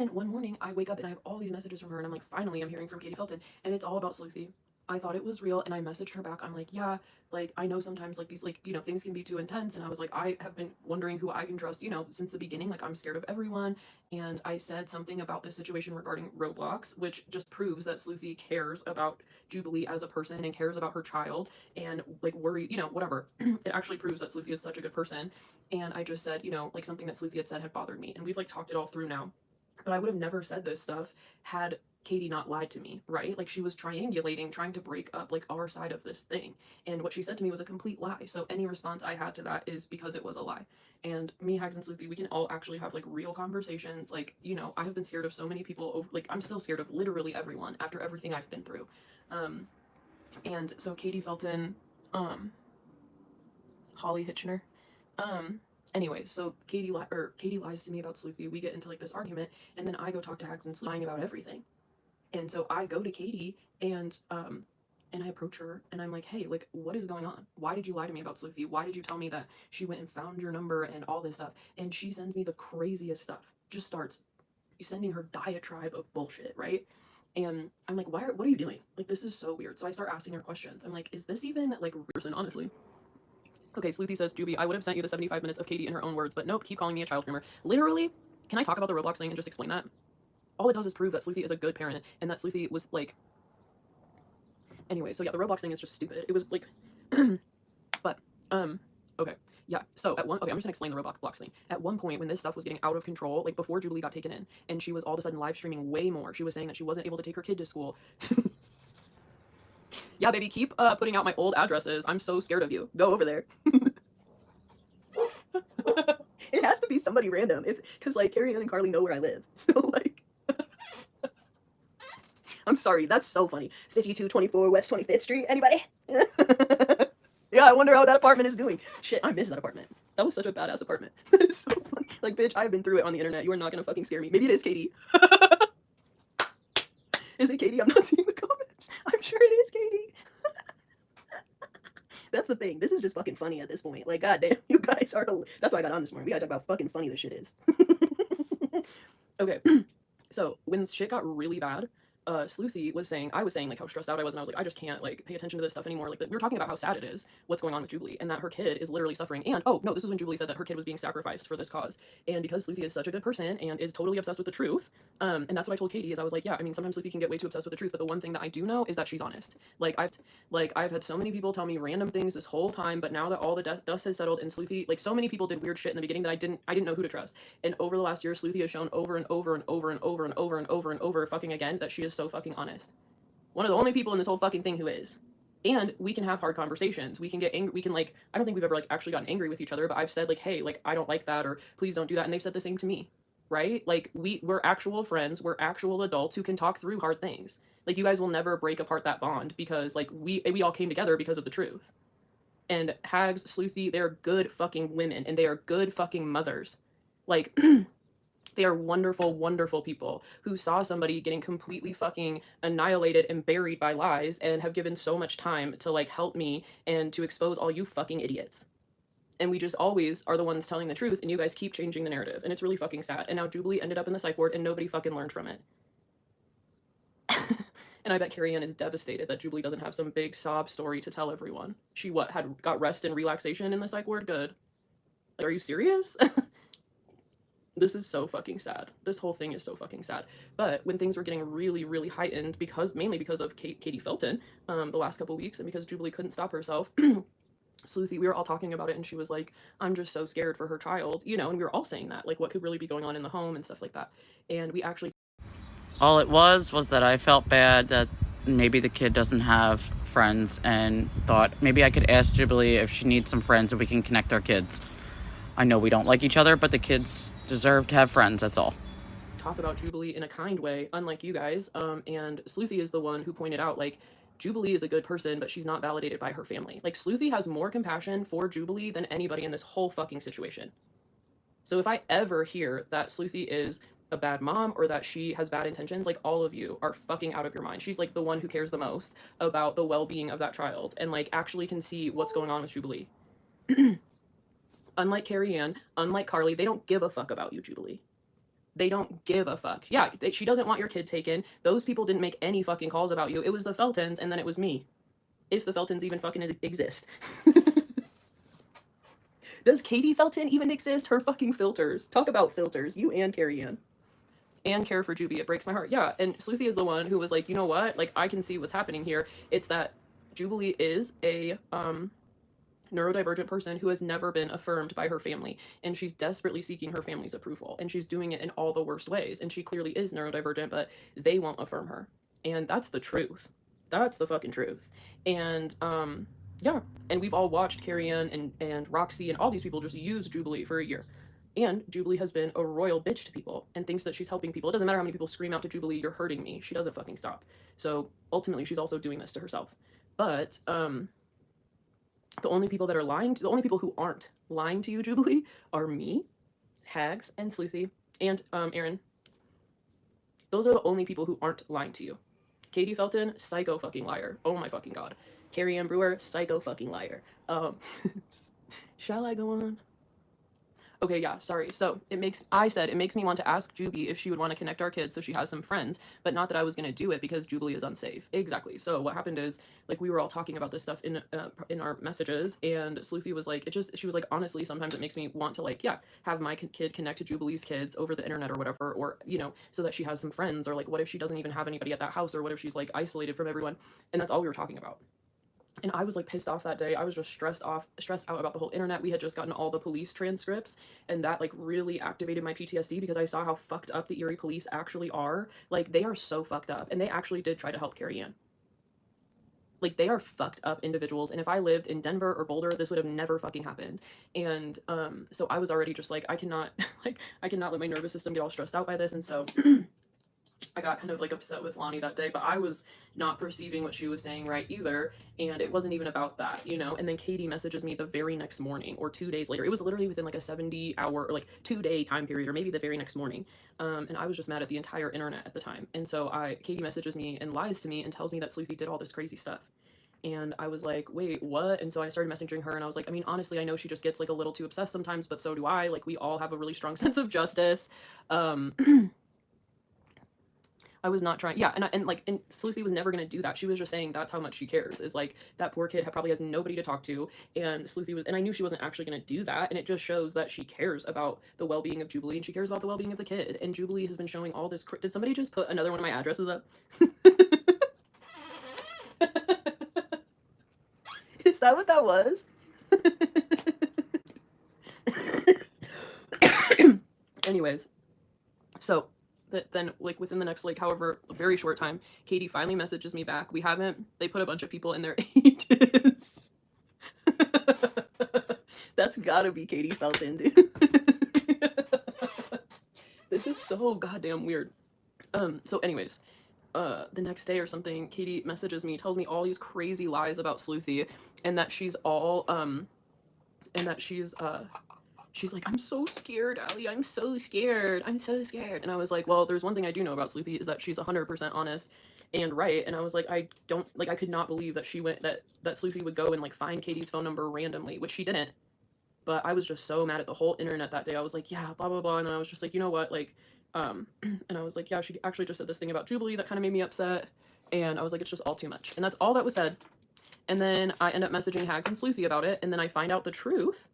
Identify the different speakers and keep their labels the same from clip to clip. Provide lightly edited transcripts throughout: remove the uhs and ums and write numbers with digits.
Speaker 1: And one morning I wake up and I have all these messages from her and I'm like, finally I'm hearing from Katie Felton and it's all about Sleuthy. I thought it was real and I messaged her back. I'm like, yeah, like I know sometimes like these like, things can be too intense. And I was like, I have been wondering who I can trust, since the beginning. Like I'm scared of everyone. And I said something about this situation regarding Roblox, which just proves that Sleuthy cares about Jubilee as a person and cares about her child and like worry, whatever. It actually proves that Sleuthy is such a good person. And I just said, like something that Sleuthy had said had bothered me. And we've like talked it all through now, but I would have never said this stuff had Katie not lied to me, right? Like she was triangulating, trying to break up like our side of this thing. And what she said to me was a complete lie. So any response I had to that is because it was a lie. And me, Hags, and Sleuthy, we can all actually have like real conversations. Like, I have been scared of so many people over, like I'm still scared of literally everyone after everything I've been through. And so Katie Felton, Holly Hitchner, anyway, so Katie lies to me about Sleuthy. We get into like this argument, and then I go talk to Hags and Sleuthy lying about everything. And so I go to Katie and I approach her and I'm like, hey, like, what is going on? Why did you lie to me about Sleuthy? Why did you tell me that she went and found your number and all this stuff? And she sends me the craziest stuff. Just starts sending her diatribe of bullshit, right? And I'm like, what are you doing? Like, this is so weird. So I start asking her questions. I'm like, is this even like person, honestly? Okay, Sleuthy says, Juby, I would have sent you the 75 minutes of Katie in her own words, but nope, keep calling me a child groomer. Literally, can I talk about the Roblox thing and just explain that? All it does is prove that Sleuthy is a good parent and that Sleuthy was like, anyway, so yeah, the Roblox thing is just stupid. It was like, but, okay. Yeah, so okay, I'm just gonna explain the Roblox thing. At one point, when this stuff was getting out of control, like before Jubilee got taken in, and she was all of a sudden live streaming way more, she was saying that she wasn't able to take her kid to school. Yeah, baby, keep putting out my old addresses. I'm so scared of you. Go over there. It has to be somebody random, because like Carrie Ann and Carly know where I live. So like, I'm sorry, that's so funny. 5224 West 25th Street. Anybody? Yeah, I wonder how that apartment is doing. Shit, I miss that apartment. That was such a badass apartment. That is so funny. Like, bitch, I've been through it on the internet. You are not gonna fucking scare me. Maybe it is Katie. Is it Katie? I'm not seeing the comments. I'm sure it is Katie. That's the thing. This is just fucking funny at this point. Like, goddamn, you guys are. That's why I got on this morning. We gotta talk about fucking funny this shit is. Okay, so when shit got really bad, Sleuthy was saying, I was saying like how stressed out I was, and I was like, I just can't like pay attention to this stuff anymore. Like, we were talking about how sad it is, what's going on with Jubilee, and that her kid is literally suffering. And oh no, this was when Jubilee said that her kid was being sacrificed for this cause. And because Sleuthy is such a good person and is totally obsessed with the truth, and that's what I told Katie is I was like, yeah, I mean sometimes Sleuthy can get way too obsessed with the truth, but the one thing that I do know is that she's honest. Like I've had so many people tell me random things this whole time, but now that all the dust has settled and Sleuthy, like so many people did weird shit in the beginning that I didn't know who to trust. And over the last year, Sleuthy has shown over and over and over and over and over and over and over fucking again that she is so fucking honest. One of the only people in this whole fucking thing who is. And we can have hard conversations. We can get angry. We can like, I don't think we've ever like actually gotten angry with each other, but I've said like, hey, like I don't like that, or please don't do that. And they've said the same to me, right? Like we're actual friends. We're actual adults who can talk through hard things. Like you guys will never break apart that bond because like we all came together because of the truth. And Hags, Sleuthy, they're good fucking women and they are good fucking mothers. Like they are wonderful, wonderful people who saw somebody getting completely fucking annihilated and buried by lies and have given so much time to like help me and to expose all you fucking idiots. And we just always are the ones telling the truth and you guys keep changing the narrative and it's really fucking sad. And now Jubilee ended up in the psych ward and nobody fucking learned from it. And I bet Carrie Ann is devastated that Jubilee doesn't have some big sob story to tell everyone. She got rest and relaxation in the psych ward? Good. Like, are you serious? This is so fucking sad. This whole thing is so fucking sad. But when things were getting really, really heightened, mainly because of Katie Felton, the last couple weeks, and because Jubilee couldn't stop herself, Sleuthy, we were all talking about it, and she was like, I'm just so scared for her child, and we were all saying that, like, what could really be going on in the home and stuff like that. And we actually...
Speaker 2: All it was that I felt bad that maybe the kid doesn't have friends and thought maybe I could ask Jubilee if she needs some friends and we can connect our kids. I know we don't like each other, but the kids deserve to have friends, that's all.
Speaker 1: Talk about Jubilee in a kind way, unlike you guys, and Sleuthy is the one who pointed out, like, Jubilee is a good person, but she's not validated by her family. Like, Sleuthy has more compassion for Jubilee than anybody in this whole fucking situation. So if I ever hear that Sleuthy is a bad mom or that she has bad intentions, like, all of you are fucking out of your mind. She's like the one who cares the most about the well-being of that child and like actually can see what's going on with Jubilee. Unlike Carrie Ann, unlike Carly, they don't give a fuck about you, Jubilee. They don't give a fuck. Yeah, she doesn't want your kid taken. Those people didn't make any fucking calls about you. It was the Feltons, and then it was me. If the Feltons even fucking exist. Does Katie Felton even exist? Her fucking filters. Talk about filters. You and Carrie Ann. And care for Juby. It breaks my heart. Yeah, and Sleuthy is the one who was like, you know what? Like, I can see what's happening here. It's that Jubilee is a neurodivergent person who has never been affirmed by her family, and she's desperately seeking her family's approval, and she's doing it in all the worst ways, and she clearly is neurodivergent, but they won't affirm her, and that's the truth. That's the fucking truth. And yeah, and we've all watched Carrie Ann and Roxy and all these people just use Jubilee for a year. And Jubilee has been a royal bitch to people and thinks that she's helping people. It doesn't matter how many people scream out to Jubilee, you're hurting me. She doesn't fucking stop. So ultimately, she's also doing this to herself. But the only people that are lying, the only people who aren't lying to you, Jubilee, are me, Hags, and Sleuthy, and Aaron. Those are the only people who aren't lying to you. Katie Felton, psycho fucking liar. Oh my fucking god. Carrie Ann Brewer, psycho fucking liar. Shall I go on? Okay, yeah, sorry. So it makes me want to ask Juby if she would want to connect our kids so she has some friends, but not that I was going to do it because Jubilee is unsafe. Exactly. So what happened is, like, we were all talking about this stuff in our messages, and Sleuthy was like, she was like, honestly, sometimes it makes me want to, like, yeah, have my kid connect to Jubilee's kids over the internet or whatever, or, you know, so that she has some friends, or like, what if she doesn't even have anybody at that house, or what if she's like isolated from everyone? And that's all we were talking about. And I was like pissed off that day. I was just stressed out about the whole internet. We had just gotten all the police transcripts, and that like really activated my PTSD because I saw how fucked up the Erie police actually are. Like, they are so fucked up, and they actually did try to help Carrie Ann. Like, they are fucked up individuals, and if I lived in Denver or Boulder, this would have never fucking happened. And so I was already just like, I cannot let my nervous system get all stressed out by this. And so I got kind of like upset with Lonnie that day, but I was not perceiving what she was saying right either, and it wasn't even about that, you know. And then Katie messages me the very next morning, or 2 days later. It was literally within like a 70-hour or like 2-day time period, or maybe the very next morning. And I was just mad at the entire internet at the time. And so Katie messages me and lies to me and tells me that Sleuthy did all this crazy stuff. And I was like, wait, what? And so I started messaging her, and I was like, I mean, honestly, I know she just gets like a little too obsessed sometimes, but so do I. Like, we all have a really strong sense of justice. I was not trying. Yeah, and Sleuthy was never gonna do that. She was just saying that's how much she cares. Is like, that poor kid probably has nobody to talk to, and Sleuthy was, and I knew she wasn't actually gonna do that. And it just shows that she cares about the well-being of Jubilee, and she cares about the well-being of the kid. And Jubilee has been showing all this. Did somebody just put another one of my addresses up? Is that what that was? Anyways, so then like within the next like however very short time, Katie finally messages me back. They put a bunch of people in their ages. That's gotta be Katie Felton, dude. This is so goddamn weird. So anyways, the next day or something, Katie messages me, tells me all these crazy lies about Sleuthy, and that she's she's like, I'm so scared, Allie. I'm so scared. I'm so scared. And I was like, well, there's one thing I do know about Sleuthy is that she's 100% honest and right. And I was like, I could not believe that that Sleuthy would go and like find Katie's phone number randomly, which she didn't. But I was just so mad at the whole internet that day. I was like, yeah, blah, blah, blah. And then I was just like, you know what? Like, and I was like, yeah, she actually just said this thing about Jubilee that kind of made me upset. And I was like, it's just all too much. And that's all that was said. And then I end up messaging Hags and Sleuthy about it. And then I find out the truth.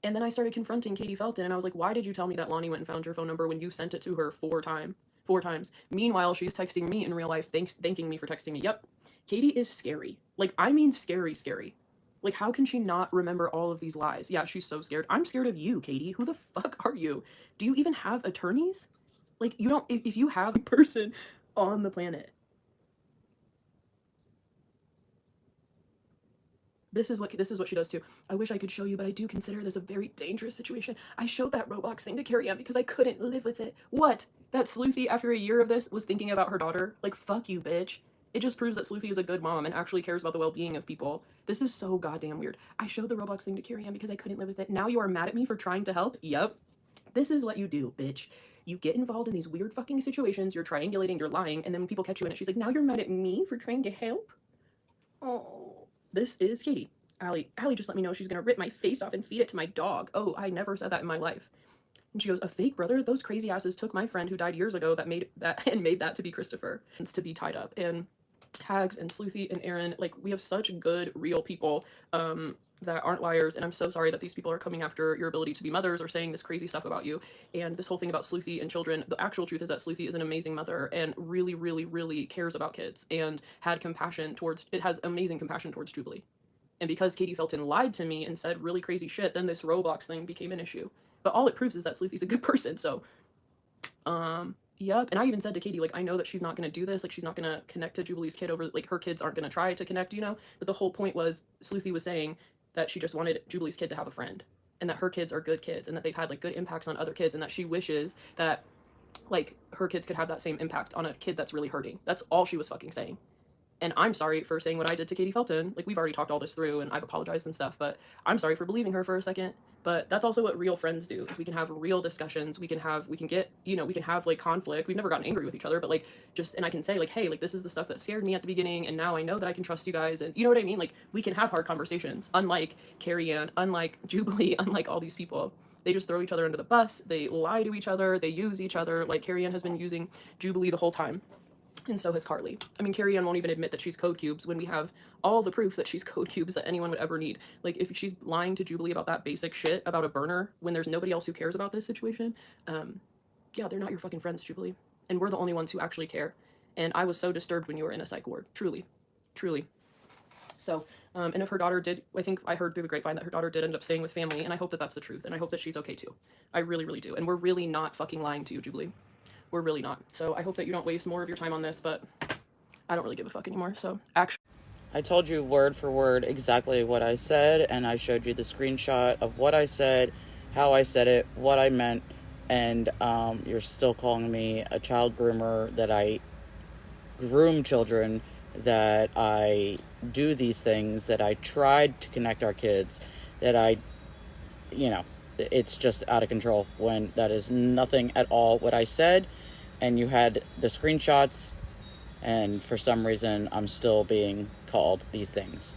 Speaker 1: And then I started confronting Katie Felton, and I was like, why did you tell me that Lonnie went and found your phone number when you sent it to her 4 times? Meanwhile, she's texting me in real life, thanking me for texting me. Yep. Katie is scary. Like, I mean scary, scary. Like, how can she not remember all of these lies? Yeah, she's so scared. I'm scared of you, Katie. Who the fuck are you? Do you even have attorneys? Like, you don't, if you have a person on the planet. This is what she does too. I wish I could show you, but I do consider this a very dangerous situation. I showed that Roblox thing to Carrie Ann because I couldn't live with it. What? That Sleuthy, after a year of this, was thinking about her daughter? Like, fuck you, bitch. It just proves that Sleuthy is a good mom and actually cares about the well-being of people. This is so goddamn weird. I showed the Roblox thing to Carrie Ann because I couldn't live with it. Now you are mad at me for trying to help? Yep. This is what you do, bitch. You get involved in these weird fucking situations, you're triangulating, you're lying, and then when people catch you in it, she's like, now you're mad at me for trying to help? Oh. This is Katie. Allie just let me know she's gonna rip my face off and feed it to my dog. Oh, I never said that in my life. And she goes, a fake brother? Those crazy asses took my friend who died years ago that made that and made that to be Christopher. It's to be tied up. And Hags and Sleuthy and Aaron, like, we have such good, real people that aren't liars, and I'm so sorry that these people are coming after your ability to be mothers or saying this crazy stuff about you. And this whole thing about Sleuthy and children, the actual truth is that Sleuthy is an amazing mother and really, really, really cares about kids and had compassion towards, it has amazing compassion towards Jubilee. And because Katie Felton lied to me and said really crazy shit, then this Roblox thing became an issue. But all it proves is that Sleuthy's a good person, so yep. And I even said to Katie, like, I know that she's not going to do this. Like, she's not going to connect to Jubilee's kid over, like, her kids aren't going to try to connect, you know? But the whole point was, Sleuthy was saying that she just wanted Jubilee's kid to have a friend. And that her kids are good kids. And that they've had, like, good impacts on other kids. And that she wishes that, like, her kids could have that same impact on a kid that's really hurting. That's all she was fucking saying. And I'm sorry for saying what I did to Katie Felton. Like, we've already talked all this through, and I've apologized and stuff, but I'm sorry for believing her for a second. But that's also what real friends do, is we can have real discussions. We can get, you know, we can have, like, conflict. We've never gotten angry with each other, but, like, just, and I can say, like, hey, like, this is the stuff that scared me at the beginning, and now I know that I can trust you guys, and you know what I mean? Like, we can have hard conversations, unlike Carrie Ann, unlike Jubilee, unlike all these people. They just throw each other under the bus. They lie to each other. They use each other. Like, Carrie Ann has been using Jubilee the whole time. And so has Carly. I mean, Carrie Ann won't even admit that she's code cubes when we have all the proof that she's code cubes that anyone would ever need. Like, if she's lying to Jubilee about that basic shit about a burner when there's nobody else who cares about this situation, yeah, they're not your fucking friends, Jubilee. And we're the only ones who actually care. And I was so disturbed when you were in a psych ward. Truly. Truly. So, and if her daughter did, I think I heard through the grapevine that her daughter did end up staying with family, and I hope that that's the truth, and I hope that she's okay too. I really, really do. And we're really not fucking lying to you, Jubilee. We're really not. So I hope that you don't waste more of your time on this, but I don't really give a fuck anymore. So actually,
Speaker 2: I told you word for word exactly what I said, and I showed you the screenshot of what I said, how I said it, what I meant, and you're still calling me a child groomer, that I groom children, that I do these things, that I tried to connect our kids, that I, you know, it's just out of control when that is nothing at all what I said. And you had the screenshots, and for some reason, I'm still being called these things.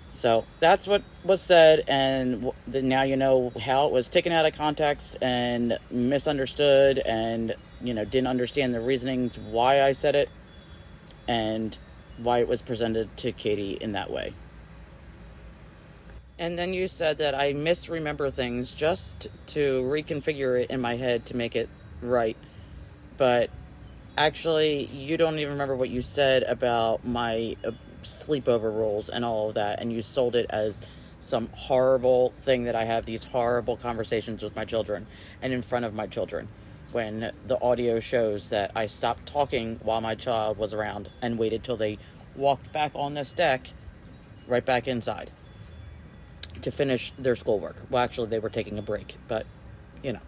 Speaker 2: So that's what was said, and now you know how it was taken out of context and misunderstood, and, you know, didn't understand the reasonings why I said it, and why it was presented to Katie in that way. And then you said that I misremember things just to reconfigure it in my head to make it right. But actually, you don't even remember what you said about my sleepover rules and all of that, and you sold it as some horrible thing that I have these horrible conversations with my children and in front of my children, when the audio shows that I stopped talking while my child was around and waited till they walked back on this deck right back inside to finish their schoolwork. Well, actually, they were taking a break, but, you know.